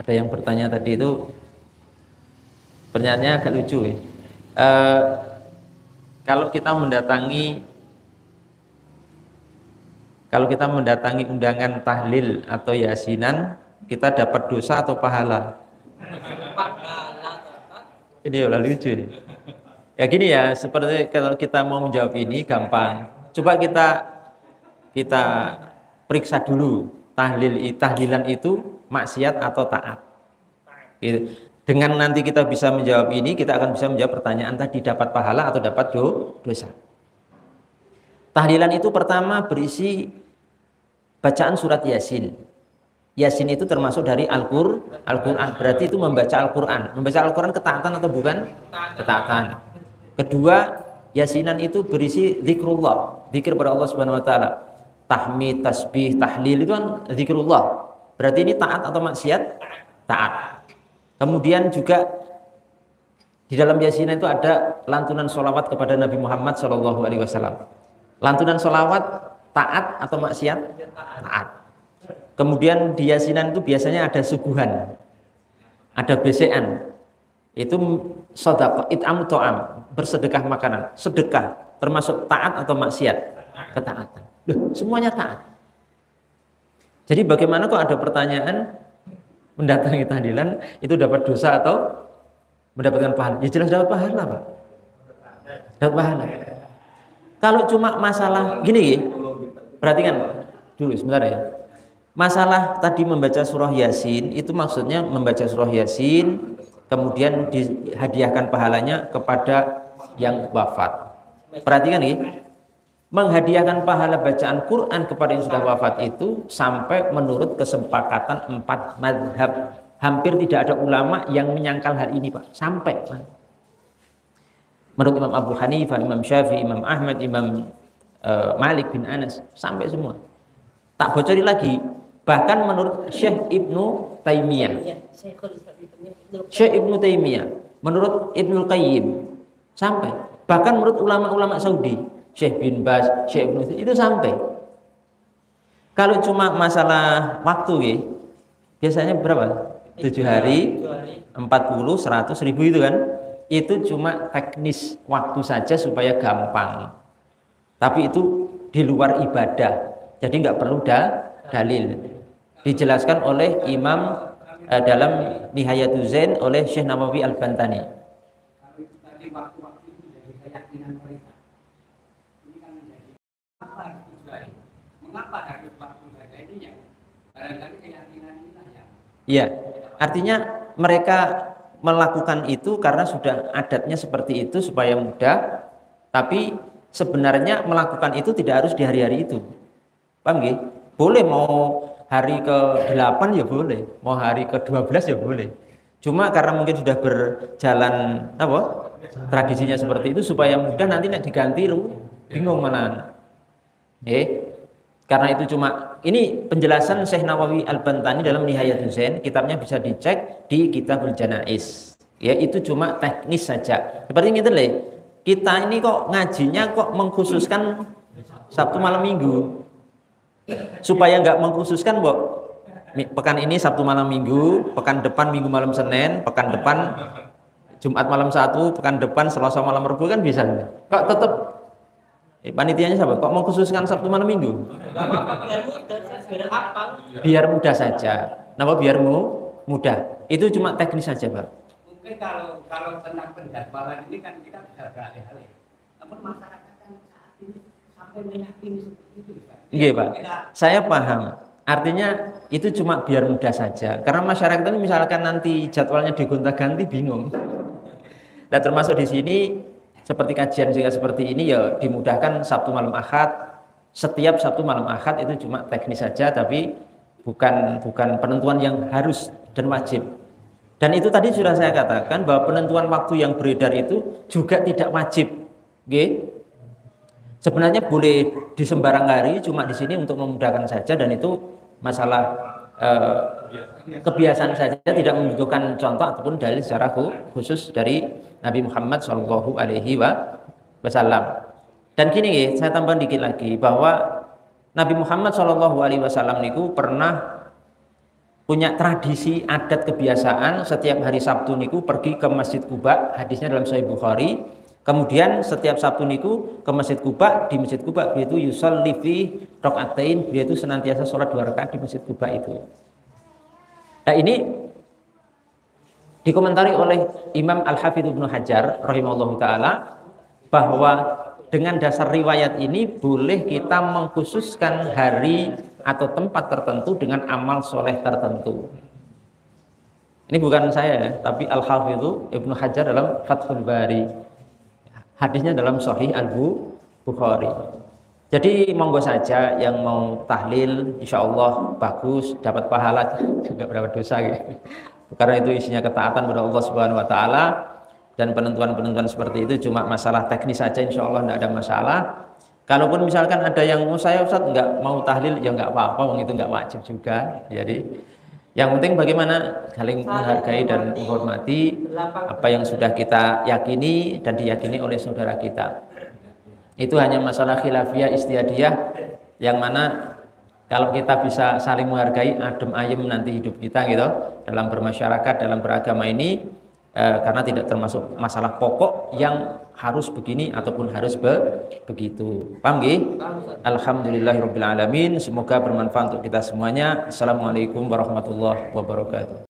Ada yang bertanya tadi itu, pertanyaannya agak lucu ya. Eh, kalau kita mendatangi undangan tahlil atau yasinan, kita dapat dosa atau pahala? Ini udah lucu nih. Ya gini ya, seperti kalau kita mau menjawab ini gampang. Coba kita periksa dulu tahlilan itu maksiat atau taat. Gitu. Dengan nanti kita bisa menjawab ini, kita akan bisa menjawab pertanyaan tadi, dapat pahala atau dapat dosa. Tahlilan itu pertama berisi bacaan surat Yasin. Yasin itu termasuk dari Al-Quran. Berarti itu membaca Al-Quran. Membaca Al-Quran ketaatan atau bukan? Ketaatan. Kedua, Yasinan itu berisi zikrullah, zikir kepada Allah Subhanahu Wa Taala. Tahmid, tasbih, tahlil itu kan zikrullah. Berarti ini taat atau maksiat? Taat. Kemudian juga di dalam Yasinan itu ada lantunan sholawat kepada Nabi Muhammad SAW. Lantunan sholawat taat atau maksiat? Taat. Kemudian di Yasinan itu biasanya ada suguhan, ada besean. Itu sedekah, it'am to'am, bersedekah makanan. Sedekah termasuk taat atau maksiat? Ketaatan. Loh, semuanya taat. Jadi bagaimana kok ada pertanyaan mendatangi tahlilan itu dapat dosa atau mendapatkan pahala? Ya jelas dapat pahala, Pak. Dapat pahala. Kalau cuma masalah gini, perhatikan dulu sebentar ya. Masalah tadi membaca surah Yasin itu maksudnya membaca surah Yasin kemudian dihadiahkan pahalanya kepada yang wafat. Perhatikan nih, menghadiahkan pahala bacaan Quran kepada yang sudah wafat itu sampai menurut kesepakatan 4 mazhab. Hampir tidak ada ulama yang menyangkal hal ini, Pak. Sampai. Menurut Imam Abu Hanifah, Imam Syafi'i, Imam Ahmad, Imam Malik bin Anas, sampai semua. Tak bocori lagi. Bahkan menurut Syekh Ibnu Taimiyah, Syekh Ibnu Taimiyah, menurut Ibnu Qayyim, sampai. Bahkan menurut ulama-ulama Saudi, Syekh bin Baz, Syekh Ibnu itu sampai. Kalau cuma masalah waktu ya, biasanya berapa? 7 hari, 40, 100, 1000 itu kan? Itu cuma teknis waktu saja supaya gampang. Tapi itu di luar ibadah. Jadi nggak perlu dalil. Dijelaskan oleh Imam dalam Nihayatul Zain oleh Syekh Nawawi Al-Bantani. Iya, artinya mereka melakukan itu karena sudah adatnya seperti itu supaya mudah. Tapi sebenarnya melakukan itu tidak harus di hari-hari itu. Paham nggih? Boleh mau hari ke-8 ya boleh, mau hari ke-12 ya boleh. Cuma karena mungkin sudah berjalan tradisinya seperti itu supaya mudah, nanti nek diganti lu bingung mana. Karena itu cuma ini penjelasan Syekh Nawawi Al-Bantani dalam Nihayatul Zain, kitabnya bisa dicek di Kitabul Janaiz. Ya itu cuma teknis saja. Seperti ini lho. Kita ini kok ngajinya kok mengkhususkan Sabtu malam Minggu. Supaya nggak mengkhususkan pekan ini Sabtu malam Minggu, pekan depan Minggu malam Senin, pekan depan Jumat malam 1, pekan depan Selasa malam Rabu, kan bisa. Kok tetap panitianya siapa? Kok mengkhususkan Sabtu malam Minggu? Biar mudah saja. Kenapa biar mudah? Itu cuma teknis saja, Pak. Mungkin kalau tentang penjadwalan ini kan kita bisa beralih-alih. Namun masyarakat kan saat ini sampai meyakini seperti itu. Iya, Pak. Saya paham. Artinya itu cuma biar mudah saja. Karena masyarakat ini misalkan nanti jadwalnya digonta-ganti bingung. Dan termasuk di sini seperti kajian juga seperti ini ya dimudahkan Sabtu malam Ahad. Setiap Sabtu malam Ahad itu cuma teknis saja, tapi bukan penentuan yang harus dan wajib. Dan itu tadi sudah saya katakan bahwa penentuan waktu yang beredar itu juga tidak wajib. Oke? Sebenarnya boleh di sembarang hari, cuma di sini untuk memudahkan saja, dan itu masalah kebiasaan saja, tidak membutuhkan contoh ataupun dalil secara khusus dari Nabi Muhammad SAW. Dan gini, saya tambah dikit lagi bahwa Nabi Muhammad SAW niku pernah punya tradisi adat kebiasaan setiap hari Sabtu niku pergi ke Masjid Quba, hadisnya dalam Sahih Bukhari. Kemudian setiap Sabtu niku ke Masjid Quba, di Masjid Quba beliau itu yusolli fi rakaatain, beliau itu senantiasa sholat 2 rakaat di Masjid Quba itu. Nah ini dikomentari oleh Imam Al-Hafidz Ibnu Hajar rahimahullahu taala bahwa dengan dasar riwayat ini boleh kita mengkhususkan hari atau tempat tertentu dengan amal soleh tertentu. Ini bukan saya ya, tapi Al-Hafidz Ibnu Hajar dalam Fathul Bari. Hadisnya dalam Sahih Al-Bukhari. Jadi monggo saja yang mau tahlil, insya Allah bagus, dapat pahala, juga berapa dosa gitu. Karena itu isinya ketaatan kepada Allah Subhanahu Wa Taala, dan penentuan-penentuan seperti itu cuma masalah teknis saja, insya Allah tidak ada masalah. Kalaupun misalkan ada yang saya Ustaz nggak mau tahlil, ya nggak apa-apa, itu nggak wajib juga. Jadi yang penting bagaimana saling menghargai dan menghormati apa yang sudah kita yakini dan diyakini oleh saudara kita. Itu hanya masalah khilafiyah istihadiyah yang mana kalau kita bisa saling menghargai, adem ayem nanti hidup kita gitu dalam bermasyarakat, dalam beragama ini, karena tidak termasuk masalah pokok yang harus begini ataupun harus begitu. Paham nggih? Alhamdulillahirabbil alamin. Semoga bermanfaat untuk kita semuanya. Assalamualaikum warahmatullahi wabarakatuh.